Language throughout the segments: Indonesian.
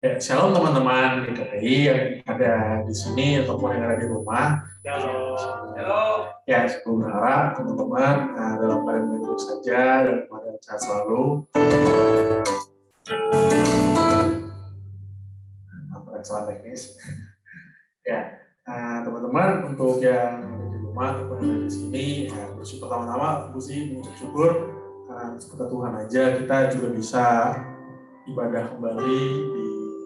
Ya, shalom teman-teman GKPI yang ada di sini ataupun yang ada di rumah. Halo. Ya, saya berharap teman-teman dalam keadaan baik saja dan keadaan sehat selalu. Salah teknis. Ya, teman-teman untuk yang ada di rumah ataupun yang ada di sini, bersyukur pertama-tama, mengucap syukur kepada Tuhan aja kita juga bisa ibadah kembali di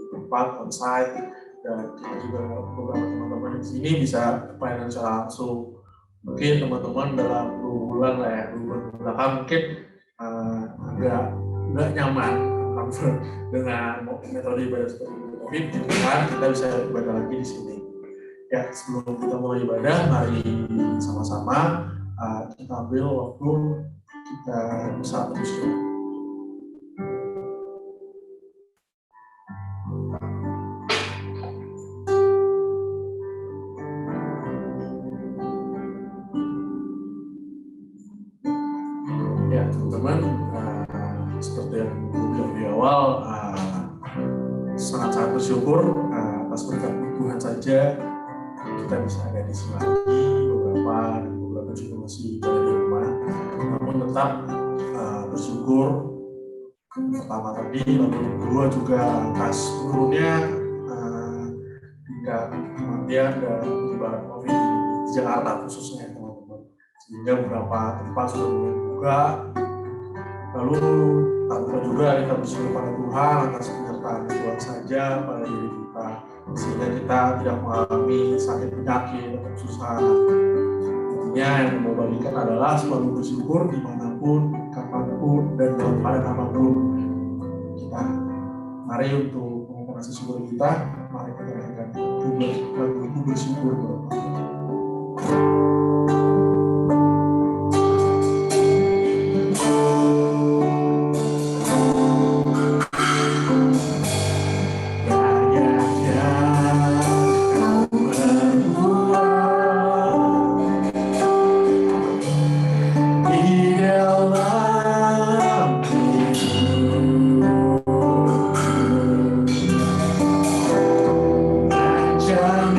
tempat onsite, dan kita juga beberapa teman-teman di sini bisa pelayanan secara langsung. Mungkin teman-teman dalam 2 bulan lah ya, 2 bulan belakang mungkin agak nggak nyaman dengan metode ibadah seperti itu. Tapi kan kita bisa ibadah lagi di sini. Ya, sebelum kita mulai ibadah, mari sama-sama kita ambil waktu, kita bisa bersyukur. Ya, teman-teman, seperti yang bilang di awal, sangat-sangat bersyukur atas berkat Tuhan saja kita bisa ada di sini lagi. Beberapa juga masih ada di rumah, namun tetap bersyukur pertama tadi, lalu kedua juga atas turunnya tingkat kematian dan penyebaran COVID di Jakarta khususnya, teman-teman, sehingga beberapa tempat sudah mulai buka. Lalu tak lupa juga kita bersyukur pada Tuhan atas penyertaan Tuhan saja pada diri kita, sehingga kita tidak mengalami sakit penyakit atau kesusahan. Intinya yang mau bagikan adalah selalu bersyukur dimanapun, kapanpun, dan dalam keadaan apapun kita. Mari untuk mengucapkan syukur kita, mari kita nyanyikan lagu bersyukur kepada Tuhan. Jangan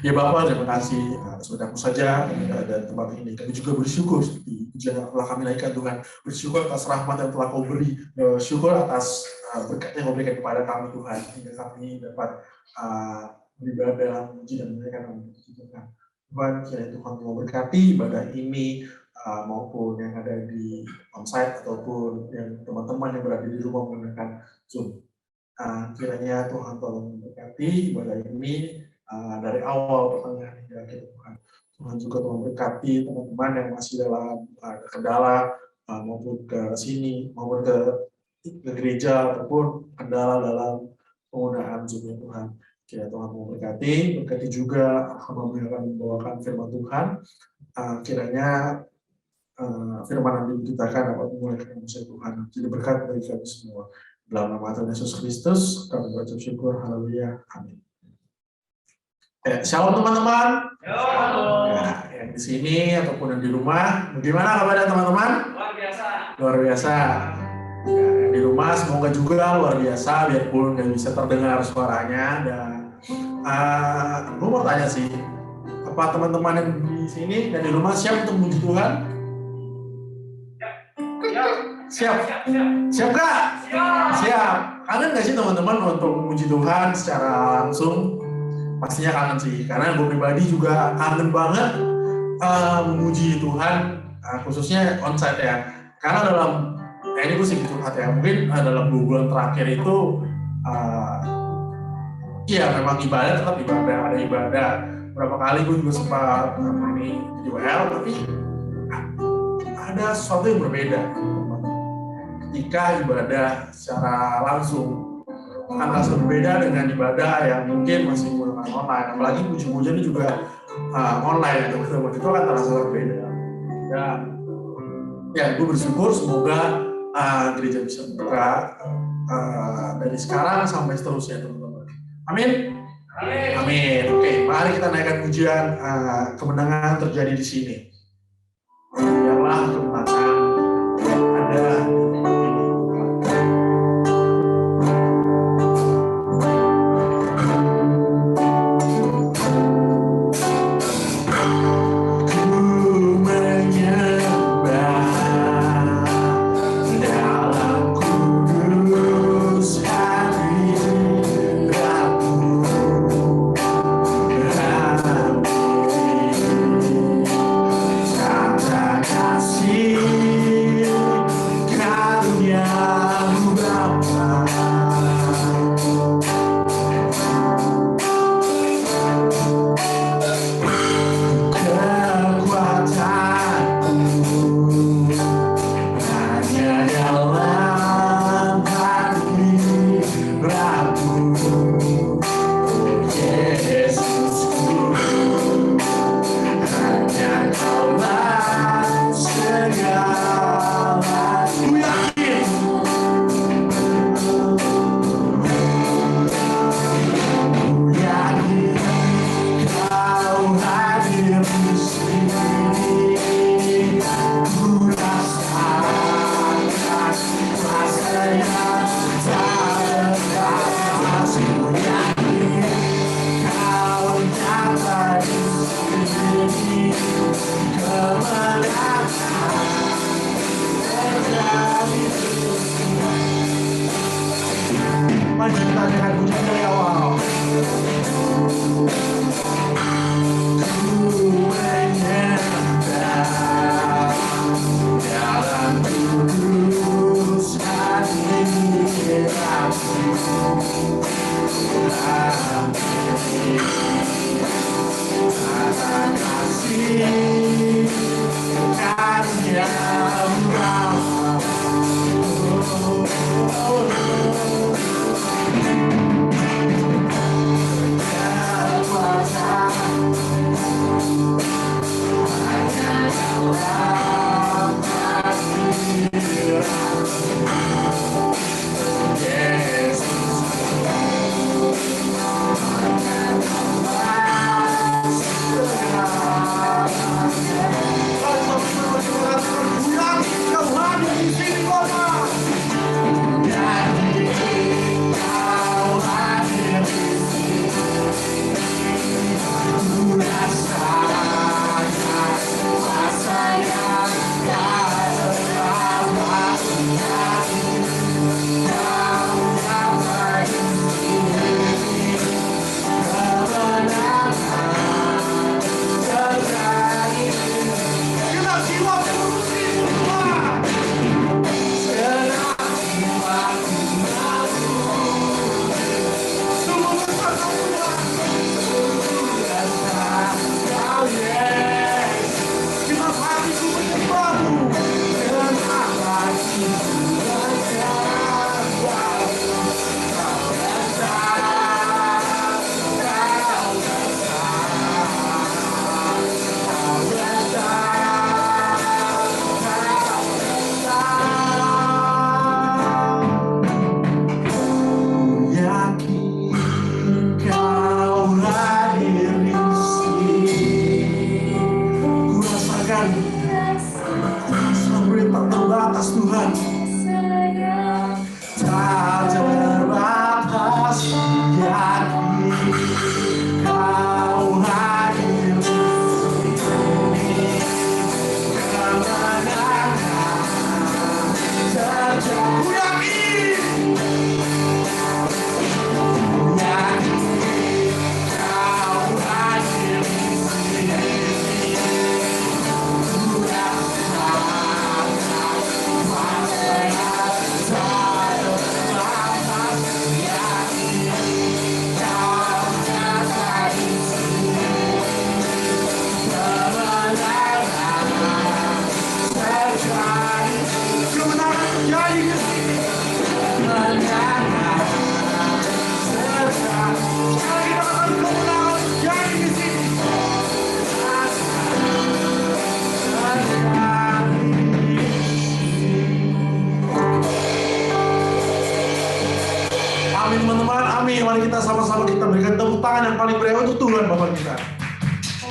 Ya Bapak, terima kasih sebenarnya saja ada tempat ini. Kami juga bersyukur seperti pujian yang telah kami naikkan Tuhan. Bersyukur atas rahmat yang telah Kau beri. Bersyukur atas berkat yang Kau berikan kepada kami Tuhan. Hingga kami dapat beribadah dalam puji dan menaikkan nama Tuhan. Tuhan, kiranya Tuhan mau berkati ibadah ini maupun yang ada di onsite ataupun yang teman-teman yang berada di rumah menggunakan Zoom. Kiranya Tuhan tolong memberkati ibadah ini dari awal pertengahan hingga akhir Tuhan. Tuhan juga tolong memberkati teman-teman yang masih dalam kendala maupun ke sini maupun ke gereja ataupun kendala dalam penggunaan Zoom ya Tuhan. Kiranya Tuhan memberkati juga hamba yang akan membawakan firman Tuhan. Kiranya firman yang diberitakan dapat memulihkan manusia Tuhan. Jadi berkat bagi kami semua. Dalam nama Tuhan Yesus Kristus, kami berucap syukur, haleluya, amin. Shalom teman-teman. Shalom. Yang di sini ataupun yang di rumah, bagaimana kabarnya teman-teman? Luar biasa. Luar biasa. Yang di rumah semoga juga luar biasa, biarpun nggak bisa terdengar suaranya. Dan gue mau tanya sih, apa teman-teman yang di sini dan di rumah siap untuk memuji Tuhan? Siap. Siap Kak? Siap. Kangen nggak sih teman-teman untuk memuji Tuhan secara langsung? Pastinya kangen sih, karena gue pribadi juga kangen banget memuji Tuhan, khususnya onsite ya. Karena dalam, ini gue sedikit curhat ya, mungkin dalam 2 bulan terakhir itu, iya memang ibadah tetap ibadah, ada ibadah. Berapa kali gue juga sempat ini di WL, tapi ada sesuatu yang berbeda. Ketika ibadah secara langsung akan rasa berbeda dengan ibadah yang mungkin masih menggunakan online, apalagi puji-pujian itu juga online ya teman-teman, itu akan terasa berbeda. Ya gue bersyukur semoga gereja bisa buka dari sekarang sampai seterusnya teman-teman. Amin. Amin. Oke, mari kita naikkan pujian kemenangan terjadi di sini. Biarlah kemenangan ada di tempat ini. God berikan tepuk tangan yang paling meriah untuk Tuhan Bapak kita.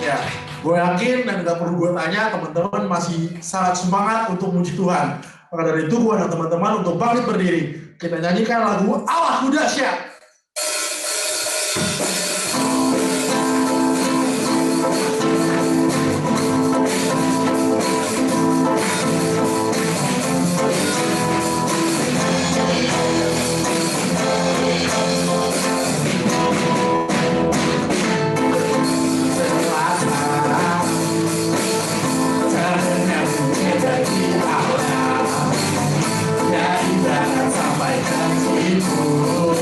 Ya, gue yakin dan gak perlu gue tanya, teman-teman masih sangat semangat untuk muji Tuhan. Maka dari itu gue dan teman-teman untuk bangkit berdiri. Kita nyanyikan lagu Allahku Dahsyat. Sampai ke timur.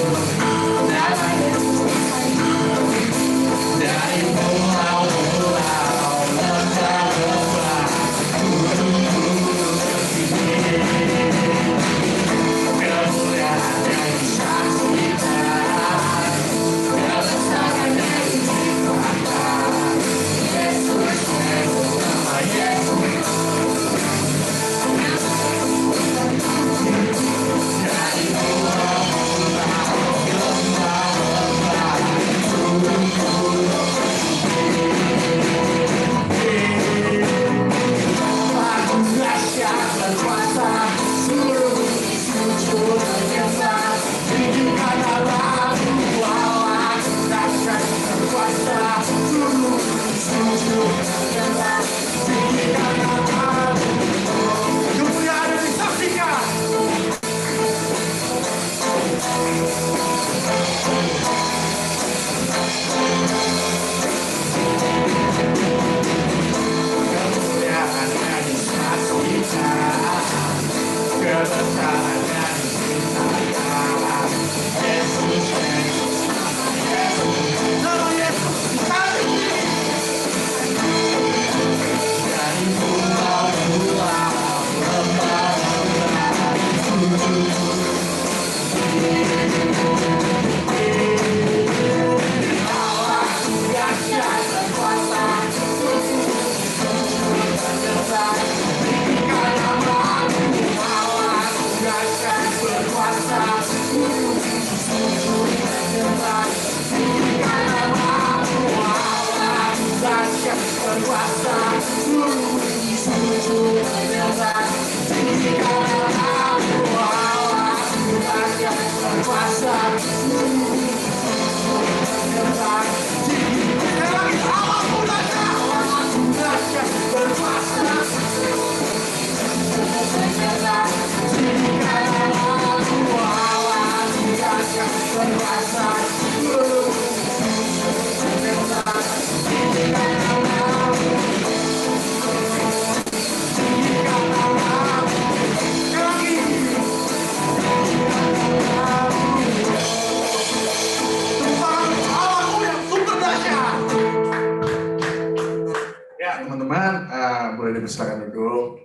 Boleh dipersilakan duduk.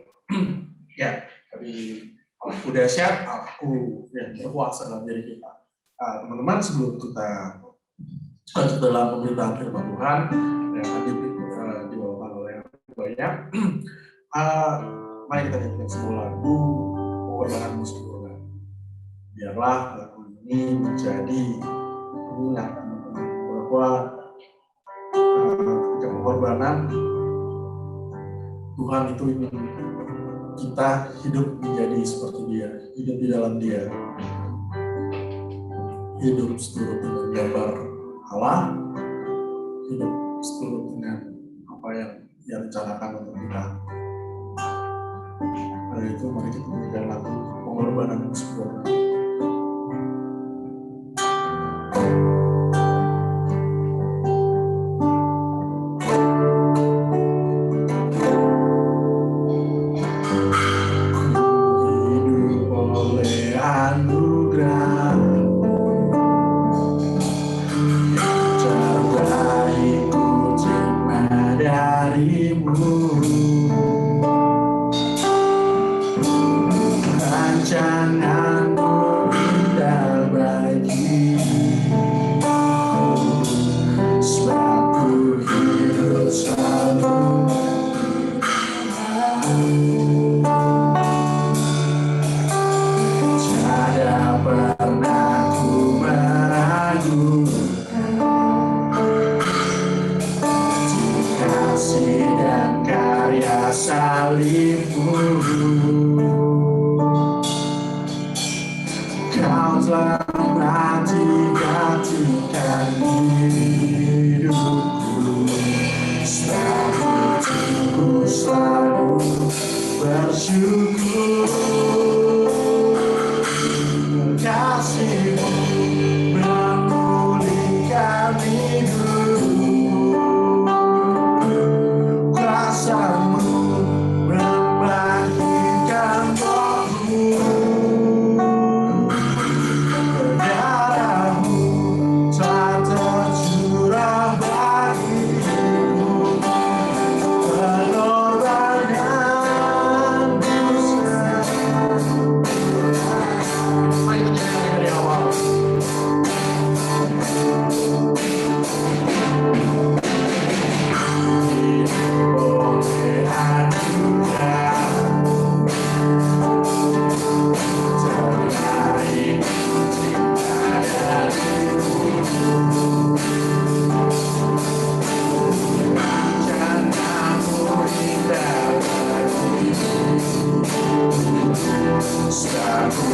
Ya, tapi Allahku dahsyat, Allahku yang berkuasa dalam diri kita. Teman-teman, sebelum kita lanjut dalam pemberitaan firman Tuhan yang akan dibawakan oleh banyak, mari kita nyanyikan sebuah lagu pengorbanan musik-musik. Biarlah lagu ini menjadi pengingat teman-teman bahwa ketika pengorbanan Tuhan itu ingin kita hidup menjadi seperti Dia, hidup di dalam Dia, hidup seturut dengan gambar Allah, hidup seturut dengan apa yang Dia rencanakan untuk kita. Karena itu mari kita menjaga lagu pengorbanan sebuah. Janganmu salibmu. Kau telah mati-gantikan hidupku. Selalu bersyukur. Kasih-Mu memulihkan hidupku. Kuasa-Mu membangkitkan rohku. Darah-Mu telah tercurah bagiku. Pengorbanan dosa. Mari kita nyanyi dari awal. Oleh anugerah terbaik cinta darimu. Rencanamu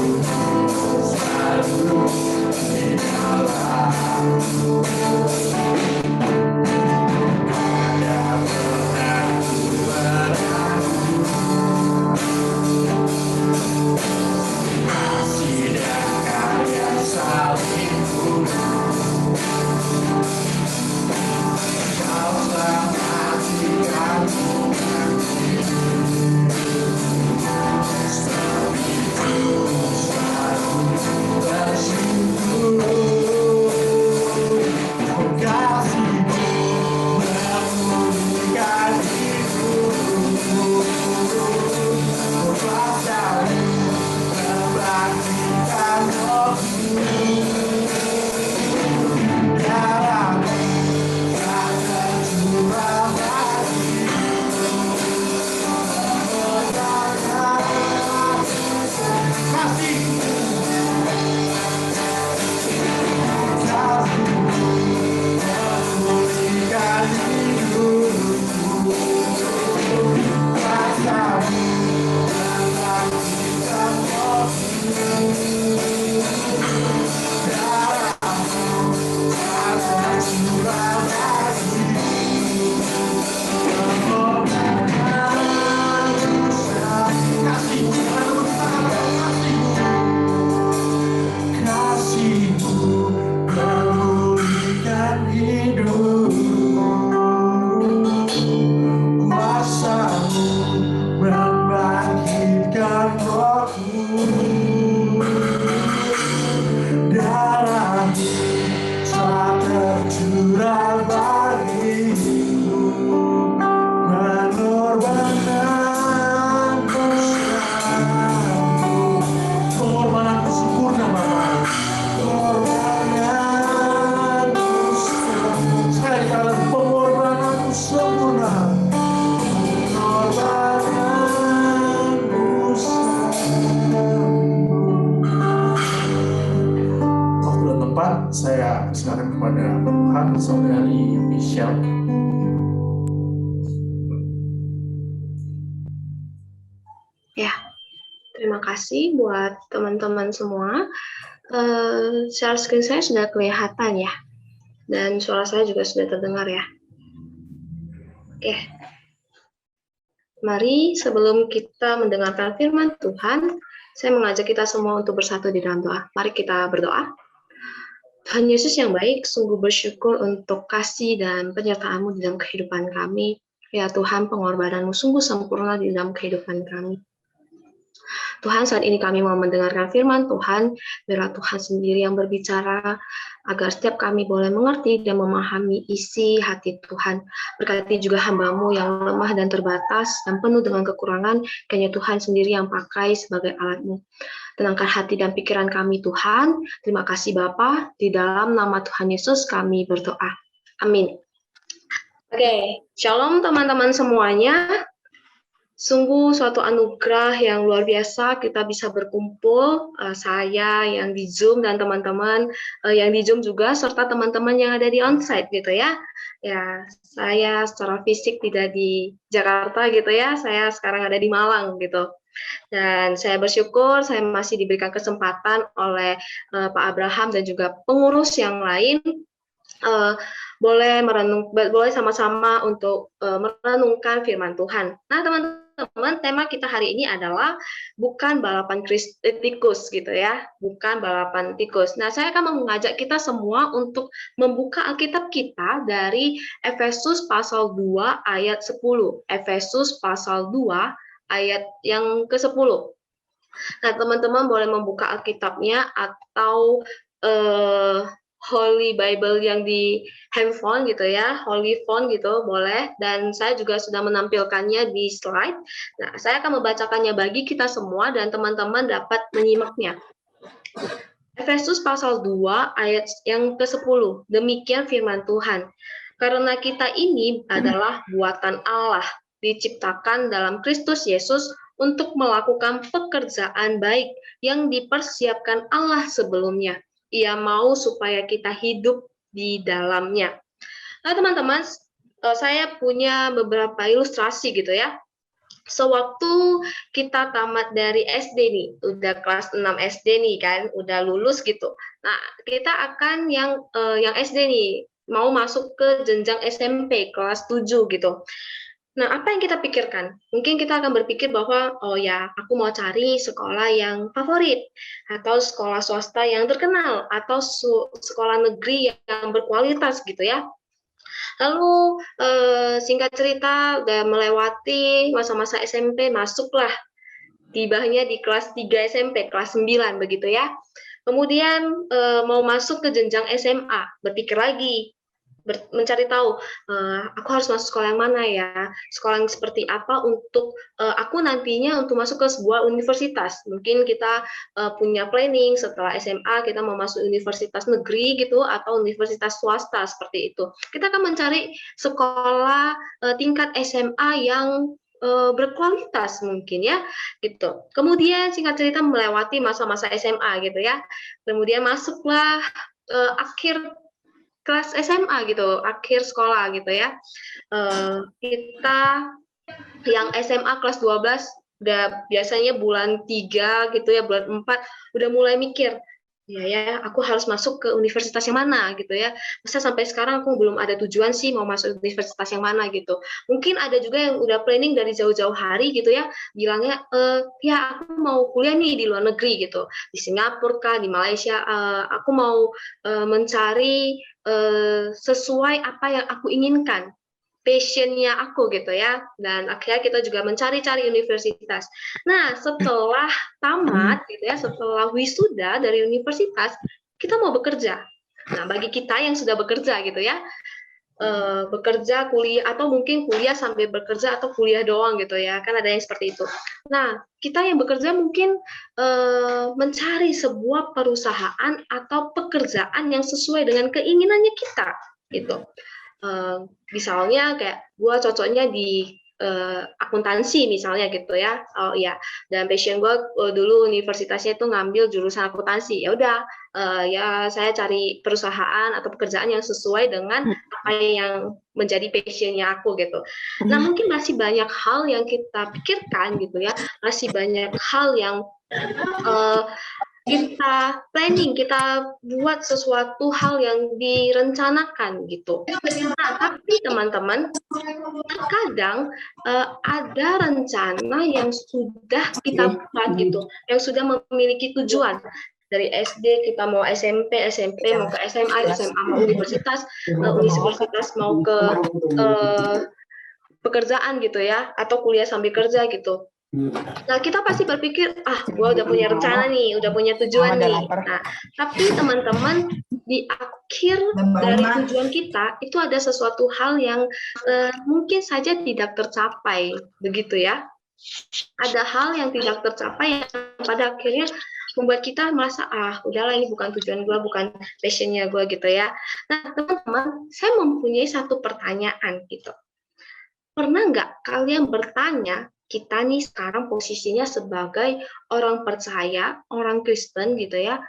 indah bagiku. Selalu di dalammu. Ada pernah ku berlaku kasih dan karya salibmu. Kau telah mati-gantikan saya silakan kepada Tuhan Saudari Michelle. Ya, terima kasih buat teman-teman semua. Share screen saya sudah kelihatan ya, dan suara saya juga sudah terdengar ya. Oke, mari sebelum kita mendengarkan firman Tuhan, saya mengajak kita semua untuk bersatu di dalam doa. Mari kita berdoa. Tuhan Yesus yang baik, sungguh bersyukur untuk kasih dan penyertaan-Mu di dalam kehidupan kami. Ya Tuhan, pengorbanan-Mu sungguh sempurna di dalam kehidupan kami. Tuhan, saat ini kami mau mendengarkan firman Tuhan, biarlah Tuhan sendiri yang berbicara, agar setiap kami boleh mengerti dan memahami isi hati Tuhan. Berkati juga hamba-Mu yang lemah dan terbatas, dan penuh dengan kekurangan, hanya Tuhan sendiri yang pakai sebagai alat-Mu. Tenangkan hati dan pikiran kami Tuhan. Terima kasih Bapa, di dalam nama Tuhan Yesus kami berdoa. Amin. Oke, shalom teman-teman semuanya. Sungguh suatu anugerah yang luar biasa kita bisa berkumpul, saya yang di Zoom dan teman-teman yang di Zoom juga, serta teman-teman yang ada di onsite gitu ya. Ya, saya secara fisik tidak di Jakarta gitu ya, saya sekarang ada di Malang gitu. Dan saya bersyukur saya masih diberikan kesempatan oleh Pak Abraham dan juga pengurus yang lain boleh sama-sama untuk merenungkan firman Tuhan. Nah, teman-teman, tema kita hari ini adalah bukan balapan tikus gitu ya, bukan balapan tikus. Nah, saya akan mengajak kita semua untuk membuka Alkitab kita dari Efesus pasal 2 ayat 10. Efesus pasal 2 ayat yang ke-10. Nah, teman-teman boleh membuka Alkitabnya atau Holy Bible yang di handphone gitu ya, Holy Phone gitu boleh, dan saya juga sudah menampilkannya di slide. Nah, saya akan membacakannya bagi kita semua dan teman-teman dapat menyimaknya. Efesus pasal 2 ayat yang ke-10. Demikian firman Tuhan. Karena kita ini adalah buatan Allah, diciptakan dalam Kristus Yesus untuk melakukan pekerjaan baik yang dipersiapkan Allah sebelumnya. Ia mau supaya kita hidup di dalamnya. Nah, teman-teman, saya punya beberapa ilustrasi gitu ya. Sewaktu kita tamat dari SD nih, udah kelas 6 SD nih kan, udah lulus gitu. Nah, kita akan yang SD nih, mau masuk ke jenjang SMP kelas 7 gitu. Nah, apa yang kita pikirkan? Mungkin kita akan berpikir bahwa, oh ya, aku mau cari sekolah yang favorit, atau sekolah swasta yang terkenal, atau sekolah negeri yang berkualitas gitu ya. Lalu singkat cerita, udah melewati masa-masa SMP, masuklah, tibanya di kelas 3 SMP, kelas 9 begitu ya. Kemudian mau masuk ke jenjang SMA, berpikir lagi, mencari tahu aku harus masuk sekolah yang mana ya, sekolah yang seperti apa untuk aku nantinya untuk masuk ke sebuah universitas. Mungkin kita punya planning setelah SMA kita mau masuk universitas negeri gitu atau universitas swasta seperti itu. Kita akan mencari sekolah tingkat SMA yang berkualitas mungkin ya gitu. Kemudian singkat cerita melewati masa-masa SMA gitu ya. Kemudian masuklah akhir kelas SMA gitu, akhir sekolah gitu ya. Kita yang SMA kelas 12 udah biasanya bulan 3 gitu ya, bulan 4 udah mulai mikir, ya aku harus masuk ke universitas yang mana gitu ya. Masa sampai sekarang aku belum ada tujuan sih mau masuk universitas yang mana gitu. Mungkin ada juga yang udah planning dari jauh-jauh hari gitu ya, bilangnya ya aku mau kuliah nih di luar negeri gitu, di Singapura kah, di Malaysia. Aku mau mencari sesuai apa yang aku inginkan, passion-nya aku gitu ya, dan akhirnya kita juga mencari-cari universitas. Nah, setelah tamat gitu ya, setelah wisuda dari universitas, kita mau bekerja. Nah, bagi kita yang sudah bekerja gitu ya, bekerja, kuliah, atau mungkin kuliah sambil bekerja atau kuliah doang gitu ya, kan ada yang seperti itu. Nah, kita yang bekerja mungkin mencari sebuah perusahaan atau pekerjaan yang sesuai dengan keinginannya kita gitu. Misalnya kayak gue cocoknya di akuntansi misalnya gitu ya. Oh ya, dan passion gue dulu universitasnya itu ngambil jurusan akuntansi. Ya udah, ya saya cari perusahaan atau pekerjaan yang sesuai dengan apa yang menjadi passionnya aku gitu. Nah, mungkin masih banyak hal yang kita pikirkan gitu ya, masih banyak hal yang kita planning, kita buat sesuatu hal yang direncanakan gitu. Nah, tapi teman-teman, terkadang ada rencana yang sudah kita buat gitu, yang sudah memiliki tujuan. Dari SD kita mau SMP mau ke SMA mau universitas mau ke pekerjaan gitu ya, atau kuliah sambil kerja gitu. Nah, kita pasti berpikir, gue udah punya rencana nih, udah punya tujuan nih. Nah, tapi teman-teman, di akhir dari tujuan kita, itu ada sesuatu hal yang mungkin saja tidak tercapai, begitu ya. Ada hal yang tidak tercapai yang pada akhirnya membuat kita merasa, udahlah ini bukan tujuan gue, bukan passionnya gue gitu ya. Nah, teman-teman, saya mempunyai satu pertanyaan gitu. Pernah nggak kalian bertanya, kita nih sekarang posisinya sebagai orang percaya, orang Kristen gitu ya,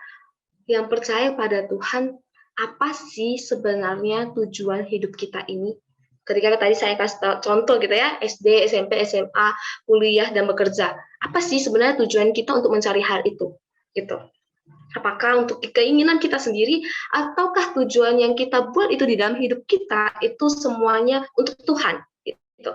yang percaya pada Tuhan, apa sih sebenarnya tujuan hidup kita ini? Ketika tadi saya kasih contoh gitu ya, SD, SMP, SMA, kuliah, dan bekerja. Apa sih sebenarnya tujuan kita untuk mencari hal itu? Gitu. Apakah untuk keinginan kita sendiri, ataukah tujuan yang kita buat itu di dalam hidup kita, itu semuanya untuk Tuhan? Gitu.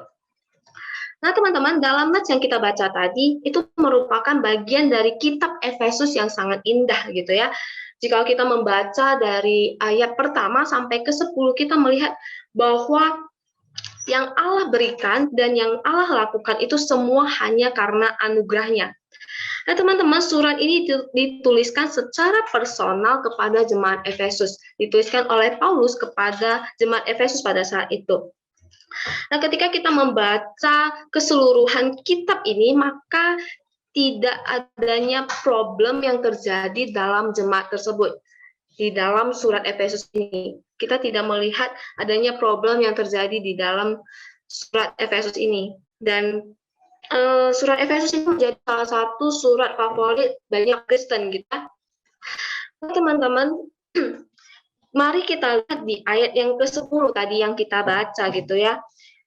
Nah, teman-teman, dalam nats yang kita baca tadi, itu merupakan bagian dari kitab Efesus yang sangat indah gitu ya. Jika kita membaca dari ayat pertama sampai ke-10, kita melihat bahwa yang Allah berikan dan yang Allah lakukan itu semua hanya karena anugerahnya. Nah, teman-teman, surat ini dituliskan secara personal kepada jemaat Efesus. Dituliskan oleh Paulus kepada jemaat Efesus pada saat itu. Nah, ketika kita membaca keseluruhan kitab ini, maka tidak adanya problem yang terjadi dalam jemaat tersebut. Di dalam surat Efesus ini, kita tidak melihat adanya problem yang terjadi di dalam surat Efesus ini. Dan surat Efesus ini menjadi salah satu surat favorit banyak Kristen kita. Nah, teman-teman, mari kita lihat di ayat yang ke-10 tadi yang kita baca gitu ya.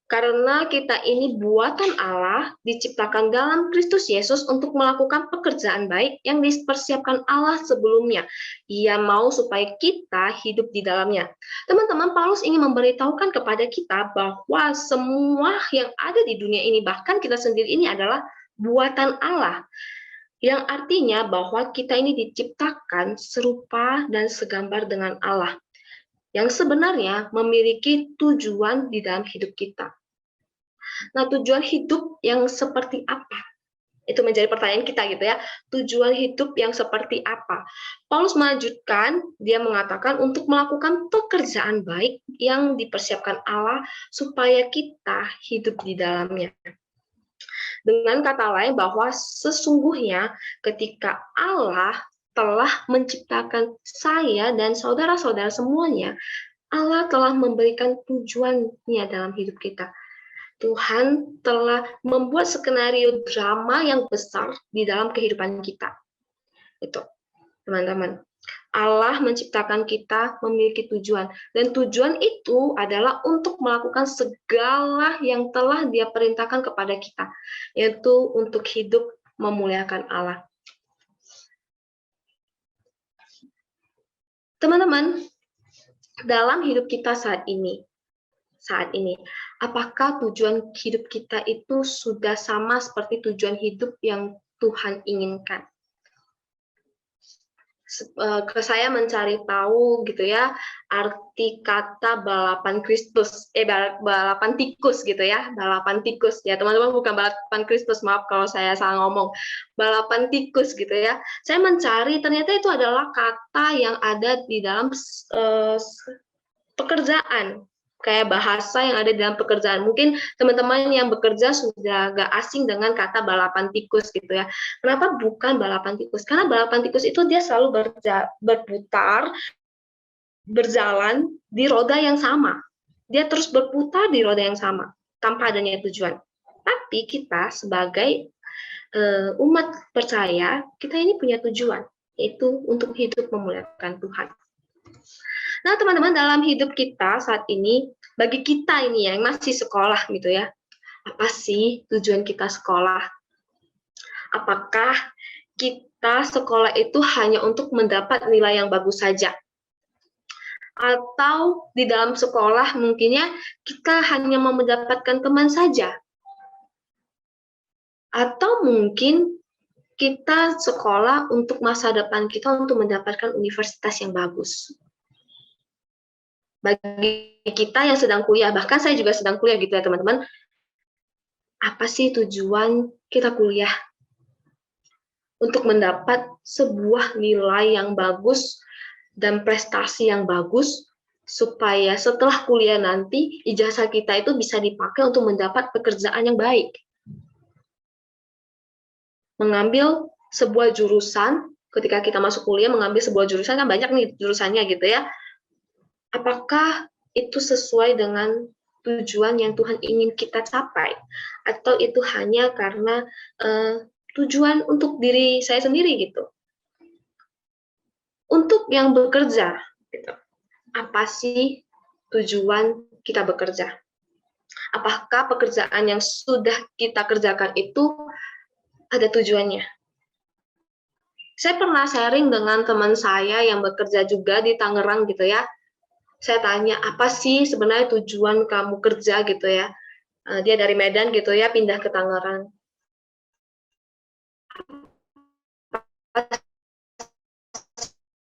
Karena kita ini buatan Allah, diciptakan dalam Kristus Yesus untuk melakukan pekerjaan baik yang dipersiapkan Allah sebelumnya. Ia mau supaya kita hidup di dalamnya. Teman-teman, Paulus ingin memberitahukan kepada kita bahwa semua yang ada di dunia ini, bahkan kita sendiri ini adalah buatan Allah. Yang artinya bahwa kita ini diciptakan serupa dan segambar dengan Allah, yang sebenarnya memiliki tujuan di dalam hidup kita. Nah, tujuan hidup yang seperti apa? Itu menjadi pertanyaan kita gitu ya. Tujuan hidup yang seperti apa? Paulus melanjutkan, dia mengatakan untuk melakukan pekerjaan baik yang dipersiapkan Allah supaya kita hidup di dalamnya. Dengan kata lain bahwa sesungguhnya ketika Allah telah menciptakan saya dan saudara-saudara semuanya, Allah telah memberikan tujuannya dalam hidup kita. Tuhan telah membuat skenario drama yang besar di dalam kehidupan kita. Itu, teman-teman. Allah menciptakan kita memiliki tujuan. Dan tujuan itu adalah untuk melakukan segala yang telah Dia perintahkan kepada kita, yaitu untuk hidup memuliakan Allah. Teman-teman, dalam hidup kita saat ini, apakah tujuan hidup kita itu sudah sama seperti tujuan hidup yang Tuhan inginkan? Saya mencari tahu gitu ya arti kata balapan tikus gitu ya, balapan tikus ya teman-teman, bukan balapan Kristus, maaf kalau saya salah ngomong, balapan tikus gitu ya. Saya mencari, ternyata itu adalah kata yang ada di dalam pekerjaan, kayak bahasa yang ada di dalam pekerjaan. Mungkin teman-teman yang bekerja sudah gak asing dengan kata balapan tikus gitu ya. Kenapa bukan balapan tikus? Karena balapan tikus itu dia selalu berputar, berjalan di roda yang sama. Dia terus berputar di roda yang sama, tanpa adanya tujuan. Tapi kita sebagai umat percaya, kita ini punya tujuan, yaitu untuk hidup memuliakan Tuhan. Nah, teman-teman, dalam hidup kita saat ini, bagi kita ini yang masih sekolah gitu ya, apa sih tujuan kita sekolah? Apakah kita sekolah itu hanya untuk mendapat nilai yang bagus saja? Atau di dalam sekolah mungkinnya kita hanya mau mendapatkan teman saja? Atau mungkin kita sekolah untuk masa depan kita untuk mendapatkan universitas yang bagus? Bagi kita yang sedang kuliah, bahkan saya juga sedang kuliah gitu ya teman-teman, apa sih tujuan kita kuliah? Untuk mendapat sebuah nilai yang bagus dan prestasi yang bagus, supaya setelah kuliah nanti ijazah kita itu bisa dipakai untuk mendapat pekerjaan yang baik. Mengambil sebuah jurusan, ketika kita masuk kuliah mengambil sebuah jurusan, kan banyak nih jurusannya gitu ya. Apakah itu sesuai dengan tujuan yang Tuhan ingin kita capai, atau itu hanya karena tujuan untuk diri saya sendiri gitu. Untuk yang bekerja, gitu. Apa sih tujuan kita bekerja? Apakah pekerjaan yang sudah kita kerjakan itu ada tujuannya? Saya pernah sharing dengan teman saya yang bekerja juga di Tangerang gitu ya. Saya tanya, apa sih sebenarnya tujuan kamu kerja gitu ya? Dia dari Medan gitu ya, pindah ke Tangerang. Apa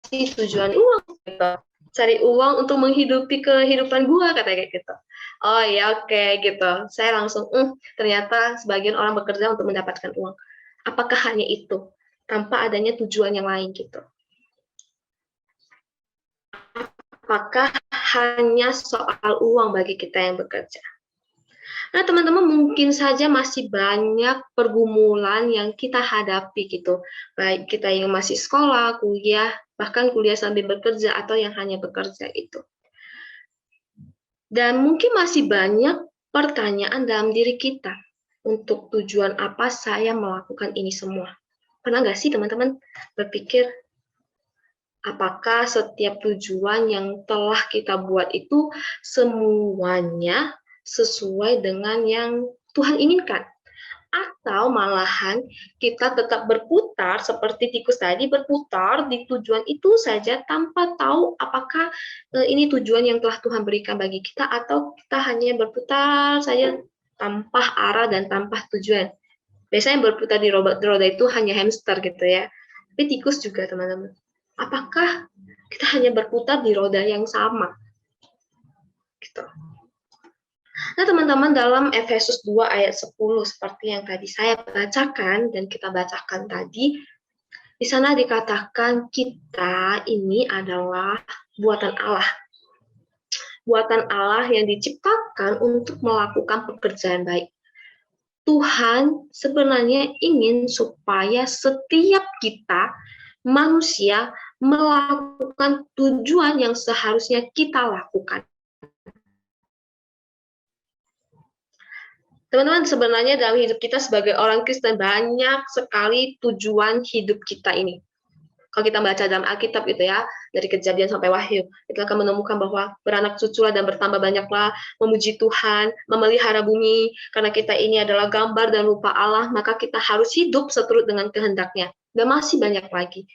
sih tujuan uang gitu? Cari uang untuk menghidupi kehidupan gua, katanya kayak gitu. Oh ya, oke gitu. Saya langsung, ternyata sebagian orang bekerja untuk mendapatkan uang. Apakah hanya itu? Tanpa adanya tujuan yang lain gitu. Apakah hanya soal uang bagi kita yang bekerja? Nah, teman-teman, mungkin saja masih banyak pergumulan yang kita hadapi gitu. Baik kita yang masih sekolah, kuliah, bahkan kuliah sambil bekerja atau yang hanya bekerja itu. Dan mungkin masih banyak pertanyaan dalam diri kita. Untuk tujuan apa saya melakukan ini semua? Pernah nggak sih teman-teman berpikir, apakah setiap tujuan yang telah kita buat itu semuanya sesuai dengan yang Tuhan inginkan? Atau malahan kita tetap berputar seperti tikus tadi, berputar di tujuan itu saja tanpa tahu apakah ini tujuan yang telah Tuhan berikan bagi kita, atau kita hanya berputar saja tanpa arah dan tanpa tujuan. Biasanya berputar di roda itu hanya hamster gitu ya. Tapi tikus juga teman-teman. Apakah kita hanya berputar di roda yang sama? Gitu. Nah, teman-teman, dalam Efesus 2 ayat 10 seperti yang tadi saya bacakan dan kita bacakan tadi, di sana dikatakan kita ini adalah buatan Allah. Buatan Allah yang diciptakan untuk melakukan pekerjaan baik. Tuhan sebenarnya ingin supaya setiap kita manusia melakukan tujuan yang seharusnya kita lakukan. Teman-teman, sebenarnya dalam hidup kita sebagai orang Kristen banyak sekali tujuan hidup kita ini. Kalau kita baca dalam Alkitab gitu ya, dari Kejadian sampai Wahyu, kita akan menemukan bahwa beranak cuculah dan bertambah banyaklah, memuji Tuhan, memelihara bumi, karena kita ini adalah gambar dan rupa Allah, maka kita harus hidup seturut dengan kehendaknya. Dan masih banyak lagi.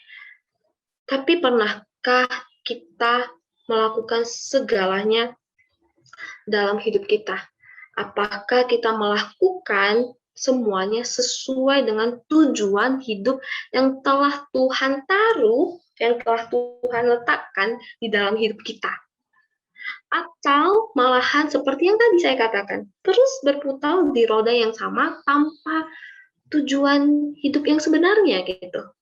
Tapi pernahkah kita melakukan segalanya dalam hidup kita? Apakah kita melakukan semuanya sesuai dengan tujuan hidup yang telah Tuhan taruh, yang telah Tuhan letakkan di dalam hidup kita? Atau malahan seperti yang tadi saya katakan, terus berputar di roda yang sama tanpa tujuan hidup yang sebenarnya gitu.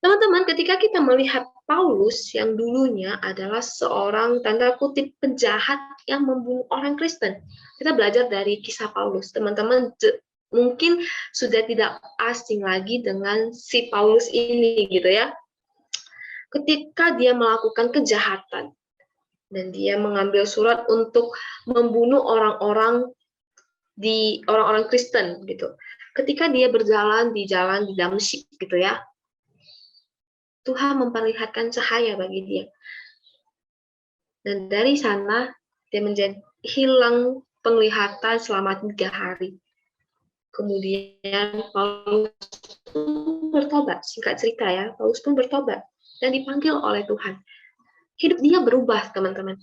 Teman-teman, ketika kita melihat Paulus yang dulunya adalah seorang tanda kutip penjahat yang membunuh orang Kristen, kita belajar dari kisah Paulus. Teman-teman mungkin sudah tidak asing lagi dengan si Paulus ini gitu ya. Ketika dia melakukan kejahatan dan dia mengambil surat untuk membunuh orang-orang Kristen gitu. Ketika dia berjalan di jalan di Damsyik gitu ya, Tuhan memperlihatkan cahaya bagi dia. Dan dari sana, dia menjadi hilang penglihatan selama 3 hari. Kemudian Paulus pun bertobat, singkat cerita ya, Paulus pun bertobat dan dipanggil oleh Tuhan. Hidup dia berubah, teman-teman.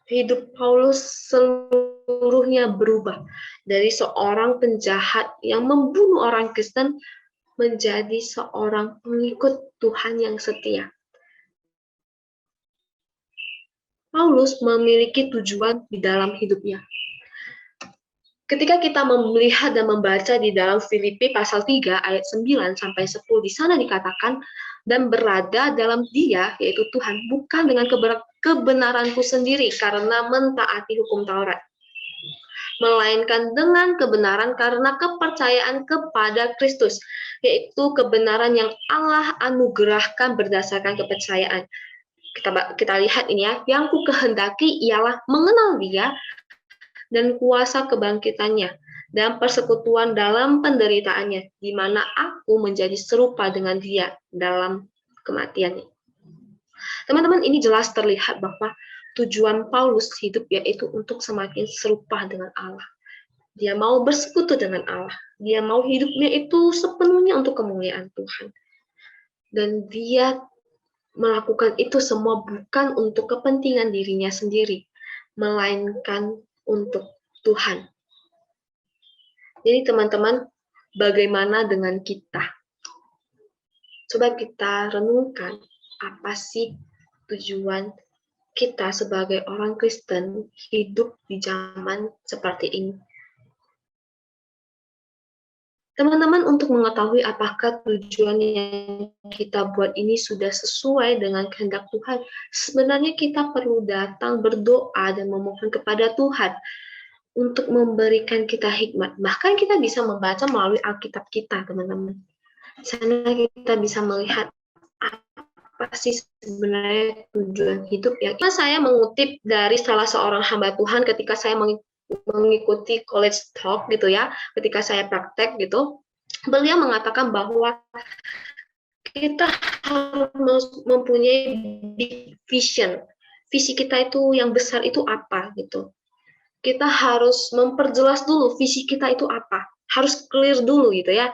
Hidup Paulus seluruhnya berubah. Dari seorang penjahat yang membunuh orang Kristen, menjadi seorang pengikut Tuhan yang setia. Paulus memiliki tujuan di dalam hidupnya. Ketika kita melihat dan membaca di dalam Filipi pasal 3 ayat 9 sampai 10, di sana dikatakan, dan berada dalam Dia, yaitu Tuhan, bukan dengan kebenaranku sendiri karena mentaati hukum Taurat, melainkan dengan kebenaran karena kepercayaan kepada Kristus, yaitu kebenaran yang Allah anugerahkan berdasarkan kepercayaan. Kita lihat ini ya, yang ku kehendaki ialah mengenal Dia dan kuasa kebangkitannya dan persekutuan dalam penderitaannya, di mana aku menjadi serupa dengan Dia dalam kematiannya. Teman-teman, ini jelas terlihat bahwa tujuan Paulus hidup yaitu untuk semakin serupa dengan Allah. Dia mau bersekutu dengan Allah. Dia mau hidupnya itu sepenuhnya untuk kemuliaan Tuhan. Dan dia melakukan itu semua bukan untuk kepentingan dirinya sendiri, melainkan untuk Tuhan. Jadi teman-teman, bagaimana dengan kita? Coba kita renungkan, apa sih tujuan kita sebagai orang Kristen hidup di zaman seperti ini? Teman-teman, untuk mengetahui apakah tujuan yang kita buat ini sudah sesuai dengan kehendak Tuhan, sebenarnya kita perlu datang berdoa dan memohon kepada Tuhan untuk memberikan kita hikmat. Bahkan kita bisa membaca melalui Alkitab kita, teman-teman. Di sana kita bisa melihat apa sih sebenarnya tujuan hidup yang saya mengutip dari salah seorang hamba Tuhan ketika saya mengikuti college talk gitu ya, ketika saya praktek gitu, beliau mengatakan bahwa kita harus mempunyai big vision. Visi kita itu yang besar itu apa gitu. Kita harus memperjelas dulu visi kita itu apa. Harus clear dulu gitu ya.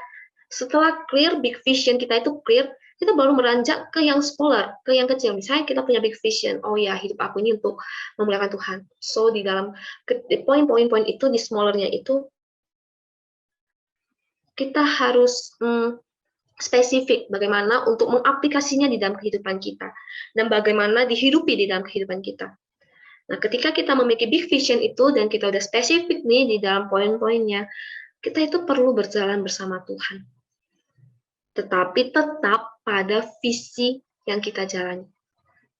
Setelah clear, big vision kita itu clear, kita baru meranjak ke yang smaller, ke yang kecil. Misalnya kita punya big vision, oh ya hidup aku ini untuk memuliakan Tuhan. So di dalam poin-poin itu, di smallernya itu, kita harus spesifik bagaimana untuk mengaplikasinya di dalam kehidupan kita. Dan bagaimana dihidupi di dalam kehidupan kita. Nah ketika kita memiliki big vision itu, dan kita udah spesifik nih di dalam poin-poinnya, kita itu perlu berjalan bersama Tuhan. Tetapi tetap pada visi yang kita jalani.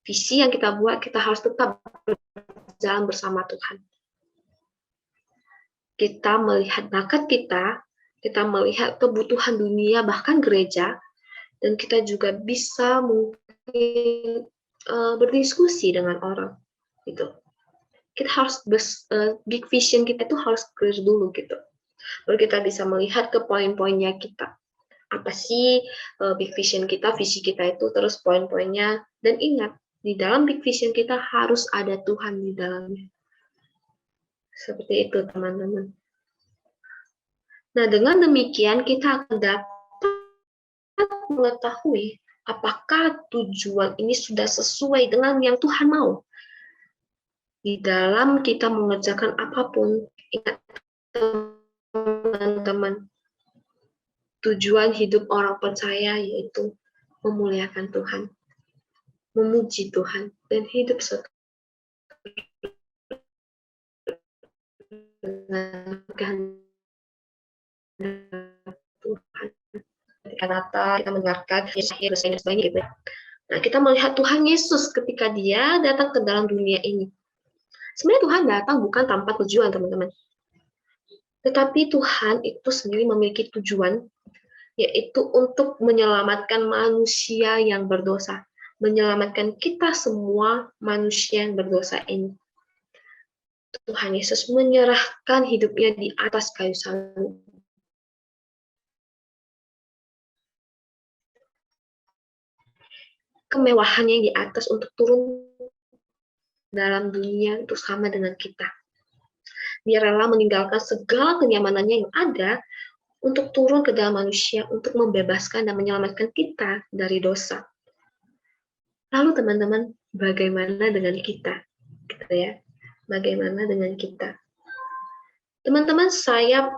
Visi yang kita buat, kita harus tetap berjalan bersama Tuhan. Kita melihat bakat kita melihat kebutuhan dunia, bahkan gereja, dan kita juga bisa mungkin berdiskusi dengan orang. Gitu. Kita harus, big vision kita itu harus clear dulu gitu. Baru kita bisa melihat ke poin-poinnya kita. Apa sih big vision kita, visi kita itu, terus poin-poinnya. Dan ingat, di dalam big vision kita harus ada Tuhan di dalamnya. Seperti itu, teman-teman. Nah, dengan demikian kita akan dapat mengetahui apakah tujuan ini sudah sesuai dengan yang Tuhan mau. Di dalam kita mengerjakan apapun, ingat teman-teman, tujuan hidup orang percaya yaitu memuliakan Tuhan, memuji Tuhan, dan hidup dengan kehendak Tuhan. Ketika Natal kita mendengarkan Yesus dan sebagainya gitu. Nah, kita melihat Tuhan Yesus ketika Dia datang ke dalam dunia ini. Sebenarnya Tuhan datang bukan tanpa tujuan, teman-teman. Tetapi Tuhan itu sendiri memiliki tujuan, yaitu untuk menyelamatkan manusia yang berdosa, menyelamatkan kita semua manusia yang berdosa ini. Tuhan Yesus menyerahkan hidupnya di atas kayu salib. Kemewahannya yang di atas untuk turun dalam dunia untuk sama dengan kita. Dia rela meninggalkan segala kenyamanannya yang ada untuk turun ke dalam manusia, untuk membebaskan dan menyelamatkan kita dari dosa. Lalu teman-teman, bagaimana dengan kita? Gitu ya. Bagaimana dengan kita? Teman-teman, saya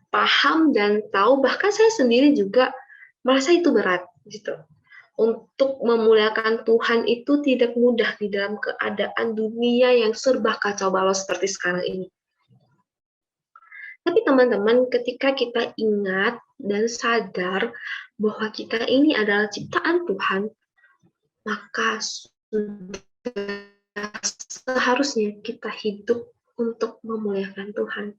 paham dan tahu, bahkan saya sendiri juga merasa itu berat, gitu. Untuk memuliakan Tuhan itu tidak mudah di dalam keadaan dunia yang serba kacau balau seperti sekarang ini. Tapi teman-teman, ketika kita ingat dan sadar bahwa kita ini adalah ciptaan Tuhan, maka seharusnya kita hidup untuk memuliakan Tuhan.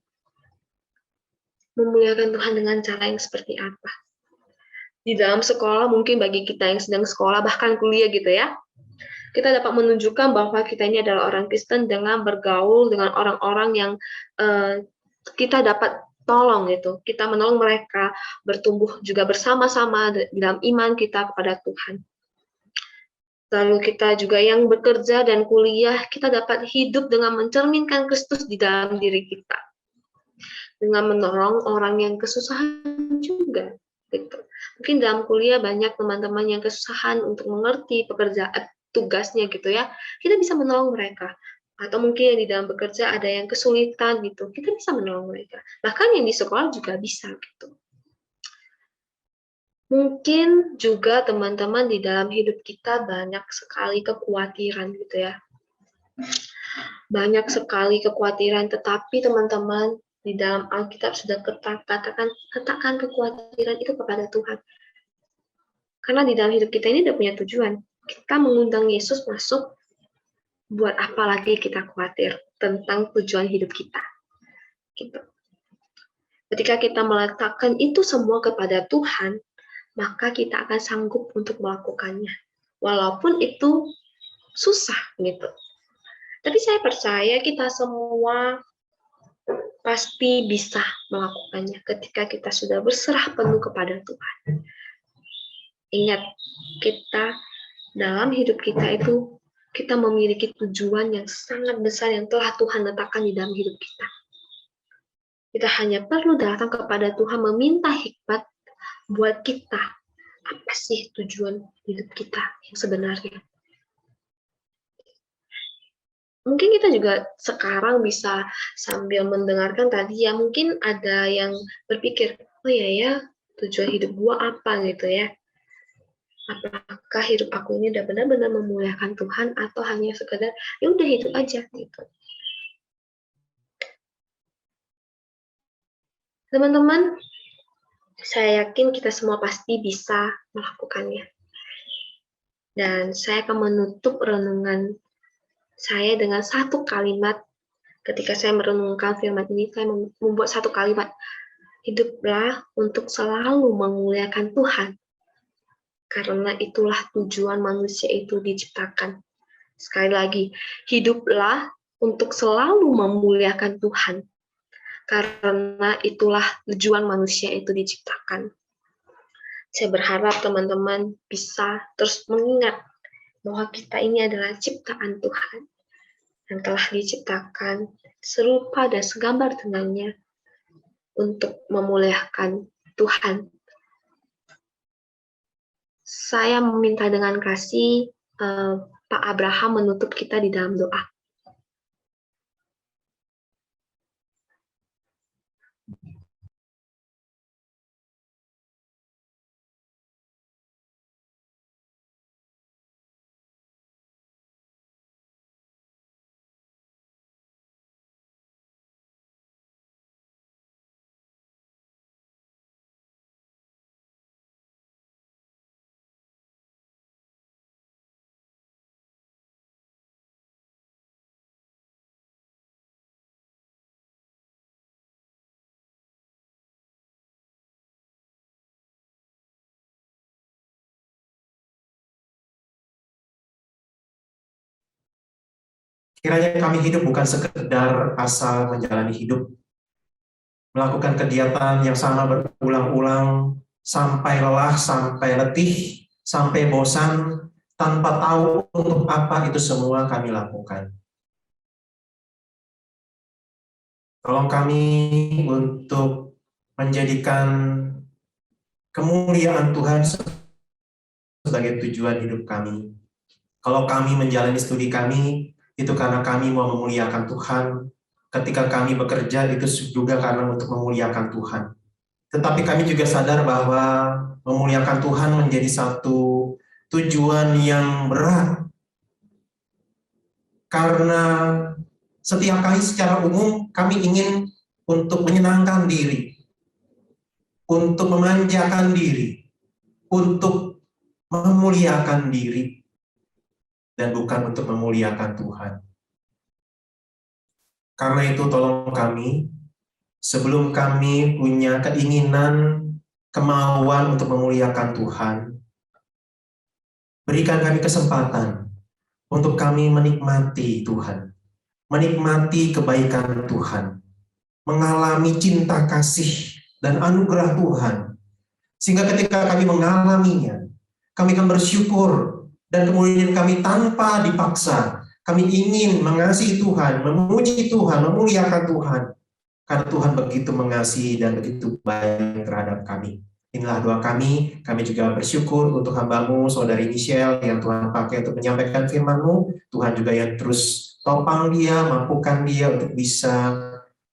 Memuliakan Tuhan dengan cara yang seperti apa? Di dalam sekolah, mungkin bagi kita yang sedang sekolah, bahkan kuliah gitu ya, Kita dapat menunjukkan bahwa kita ini adalah orang Kristen dengan bergaul dengan orang-orang yang kita dapat tolong gitu. Kita menolong mereka bertumbuh juga bersama-sama dalam iman kita kepada Tuhan. Lalu kita juga yang bekerja dan kuliah, kita dapat hidup dengan mencerminkan Kristus di dalam diri kita. Dengan menolong orang yang kesusahan juga. Gitu. Mungkin dalam kuliah banyak teman-teman yang kesusahan untuk mengerti pekerjaan tugasnya gitu ya. Kita bisa menolong mereka. Atau mungkin di dalam bekerja ada yang kesulitan gitu. Kita bisa menolong mereka. Bahkan yang di sekolah juga bisa gitu. Mungkin juga teman-teman di dalam hidup kita banyak sekali kekhawatiran gitu ya. Banyak sekali kekhawatiran, tetapi teman-teman di dalam Alkitab sudah katakan kekhawatiran itu kepada Tuhan. Karena di dalam hidup kita ini udah punya tujuan. Kita mengundang Yesus masuk, buat apa lagi kita khawatir tentang tujuan hidup kita. Gitu. Ketika kita meletakkan itu semua kepada Tuhan, maka kita akan sanggup untuk melakukannya. Walaupun itu susah gitu. Tapi saya percaya kita semua pasti bisa melakukannya ketika kita sudah berserah penuh kepada Tuhan. Ingat, kita dalam hidup kita itu, kita memiliki tujuan yang sangat besar yang telah Tuhan letakkan di dalam hidup kita. Kita hanya perlu datang kepada Tuhan meminta hikmat buat kita. Apa sih tujuan hidup kita yang sebenarnya? Mungkin kita juga sekarang bisa sambil mendengarkan tadi ya, mungkin ada yang berpikir, oh ya, tujuan hidup gua apa gitu ya. Apakah hidup aku ini udah benar-benar memuliakan Tuhan atau hanya sekedar ya udah hidup aja gitu. Teman-teman, saya yakin kita semua pasti bisa melakukannya. Dan saya akan menutup renungan saya dengan satu kalimat. Ketika saya merenungkan firman ini, saya membuat satu kalimat. Hiduplah untuk selalu memuliakan Tuhan. Karena itulah tujuan manusia itu diciptakan. Sekali lagi, hiduplah untuk selalu memuliakan Tuhan. Karena itulah tujuan manusia itu diciptakan. Saya berharap teman-teman bisa terus mengingat bahwa kita ini adalah ciptaan Tuhan yang telah diciptakan serupa dan segambar dengannya untuk memuliakan Tuhan. Saya meminta dengan kasih Pak Abraham menutup kita di dalam doa. Kiranya kami hidup bukan sekedar asal menjalani hidup, melakukan kegiatan yang sama berulang-ulang, sampai lelah, sampai letih, sampai bosan, tanpa tahu untuk apa itu semua kami lakukan. Tolong kami untuk menjadikan kemuliaan Tuhan sebagai tujuan hidup kami. Kalau kami menjalani studi kami, itu karena kami mau memuliakan Tuhan. Ketika kami bekerja, itu juga karena untuk memuliakan Tuhan. Tetapi kami juga sadar bahwa memuliakan Tuhan menjadi satu tujuan yang berat. Karena setiap kali secara umum kami ingin untuk menyenangkan diri, untuk memanjakan diri, untuk memuliakan diri, dan bukan untuk memuliakan Tuhan. Karena itu tolong kami, sebelum kami punya keinginan, kemauan untuk memuliakan Tuhan, berikan kami kesempatan untuk kami menikmati Tuhan, menikmati kebaikan Tuhan, mengalami cinta kasih dan anugerah Tuhan. Sehingga ketika kami mengalaminya, kami akan bersyukur, dan kemudian kami tanpa dipaksa, kami ingin mengasihi Tuhan, memuji Tuhan, memuliakan Tuhan. Karena Tuhan begitu mengasihi dan begitu baik terhadap kami. Inilah doa kami juga bersyukur untuk hamba-Mu, Saudari Michelle, yang Tuhan pakai untuk menyampaikan firman-Mu. Tuhan juga yang terus topang dia, mampukan dia untuk bisa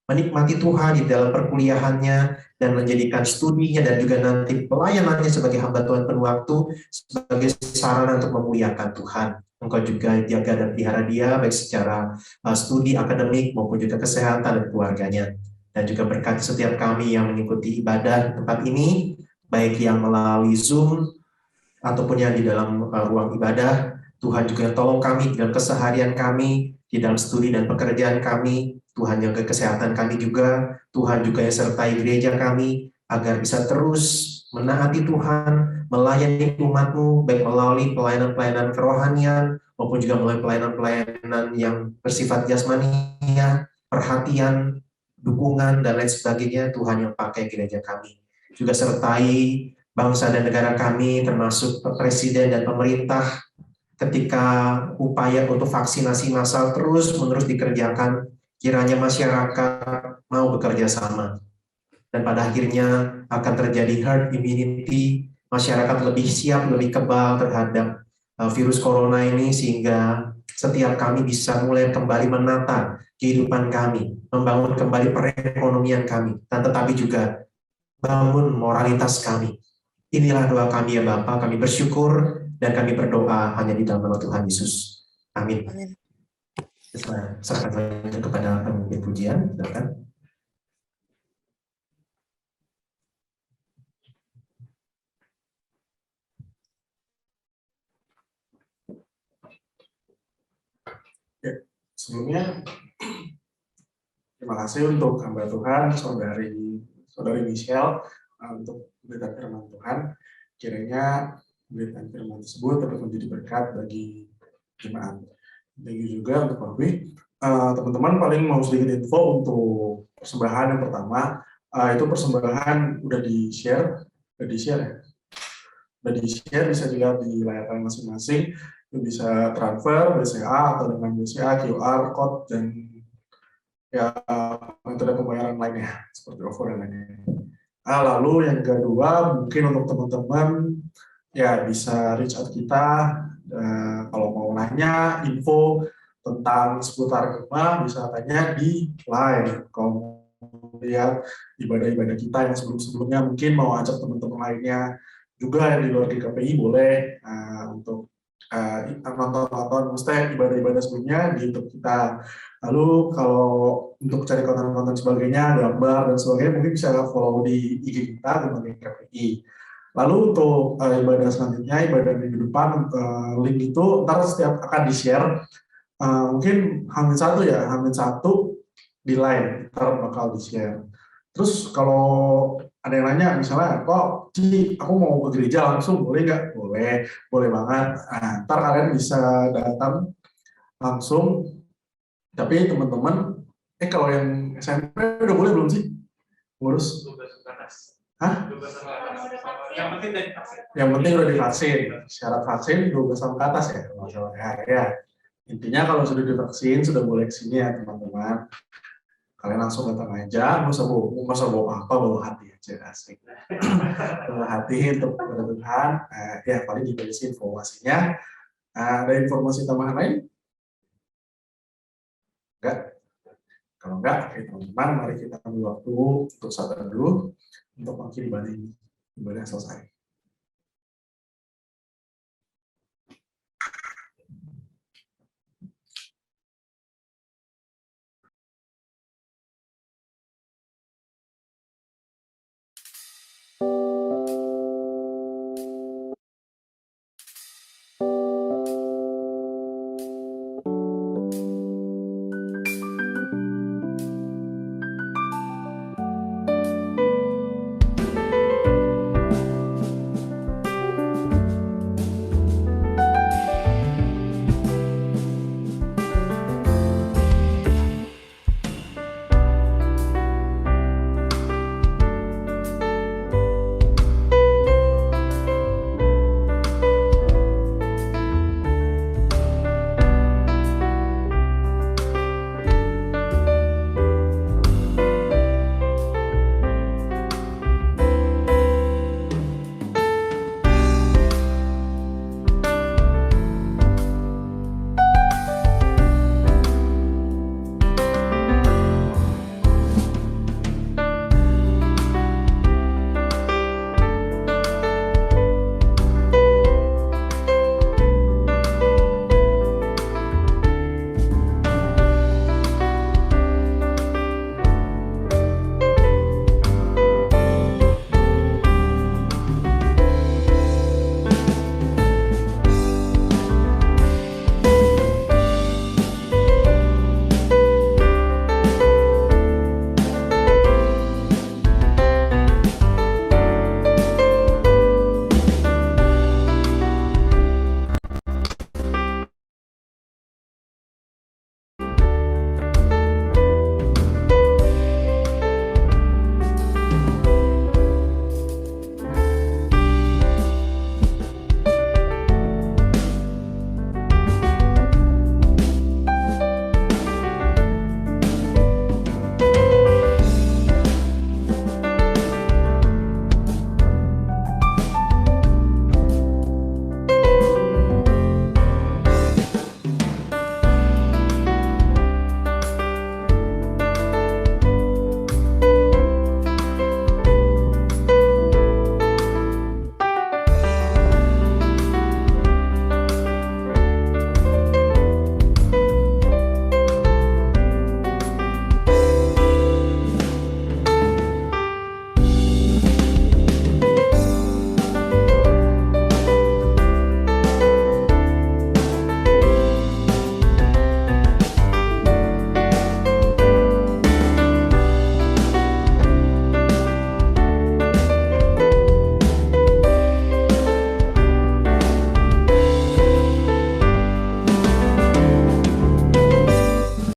menikmati Tuhan di dalam perkuliahannya, dan menjadikan studinya dan juga nanti pelayanannya sebagai hamba Tuhan penuh waktu, sebagai sarana untuk memuliakan Tuhan. Engkau juga jaga dan pelihara dia, baik secara studi akademik maupun juga kesehatan dan keluarganya. Dan juga berkati setiap kami yang mengikuti ibadah di tempat ini, baik yang melalui Zoom ataupun yang di dalam ruang ibadah. Tuhan juga tolong kami dalam keseharian kami, di dalam studi dan pekerjaan kami. Tuhan jaga kesehatan kami juga. Tuhan juga yang sertai gereja kami, agar bisa terus menaati Tuhan, melayani umat-Mu, baik melalui pelayanan-pelayanan kerohanian, maupun juga melalui pelayanan-pelayanan yang bersifat jasmania, perhatian, dukungan, dan lain sebagainya. Tuhan yang pakai gereja kami. Juga sertai bangsa dan negara kami, termasuk presiden dan pemerintah, ketika upaya untuk vaksinasi massal terus-menerus dikerjakan, kiranya masyarakat mau bekerja sama. Dan pada akhirnya akan terjadi herd immunity, masyarakat lebih siap, lebih kebal terhadap virus corona ini, sehingga setiap kami bisa mulai kembali menata kehidupan kami, membangun kembali perekonomian kami, dan tetapi juga bangun moralitas kami. Inilah doa kami ya Bapa, kami bersyukur dan kami berdoa hanya di dalam nama Tuhan Yesus. Amin. Amin. Serahkan kepada pemimpin pujian, silakan. Sebelumnya, terima kasih untuk hamba Tuhan, saudari Michelle, untuk memberikan firman Tuhan. Kiranya memberikan firman tersebut dapat menjadi berkat bagi jemaat. Thank you juga untuk Pak Wi. Teman-teman paling mau sedikit info untuk persembahan yang pertama. Itu persembahan udah di-share ya? Udah di-share, bisa dilihat di layar kalian masing-masing. Itu bisa transfer, BCA, atau dengan BCA, QR, code, dan ya metode pembayaran lainnya, seperti OVO dan lainnya. Lalu yang kedua, mungkin untuk teman-teman, ya bisa reach out kita, kalau mau nanya, info tentang seputar Gema, bisa tanya di line. Kalau lihat ibadah-ibadah kita yang sebelum-sebelumnya, mungkin mau ajak teman-teman lainnya juga yang di luar GKPI, boleh untuk nonton ibadah-ibadah sebelumnya di YouTube kita. Lalu kalau untuk cari konten-konten sebagainya, gambar dan sebagainya, mungkin bisa follow di IG kita Gema GKPI. Lalu untuk ibadah selanjutnya, ibadah minggu depan, link itu ntar setiap akan di-share. Mungkin Hamin satu di line, ntar bakal di-share. Terus kalau ada yang nanya, misalnya, kok Ci, aku mau ke gereja langsung, boleh nggak? Boleh banget. Ntar kalian bisa datang langsung. Tapi teman-teman, kalau yang SMP udah boleh belum sih? Ngurus? Hah? Yang penting udah divaksin. Syarat vaksin 12 tahun ke atas ya? Ya. Intinya kalau sudah divaksin, sudah boleh kesini ya teman-teman. Kalian langsung datang aja, nggak usah bawa apa, bawa hati aja, asik. Bawa hati untuk kepada Tuhan. Ya paling gitu sih informasinya. Ada informasi tambahan lain? Enggak? Kalau enggak, oke teman-teman, mari kita ambil waktu untuk sadar dulu untuk mengakhiri ibadah ini. Ibadah selesai.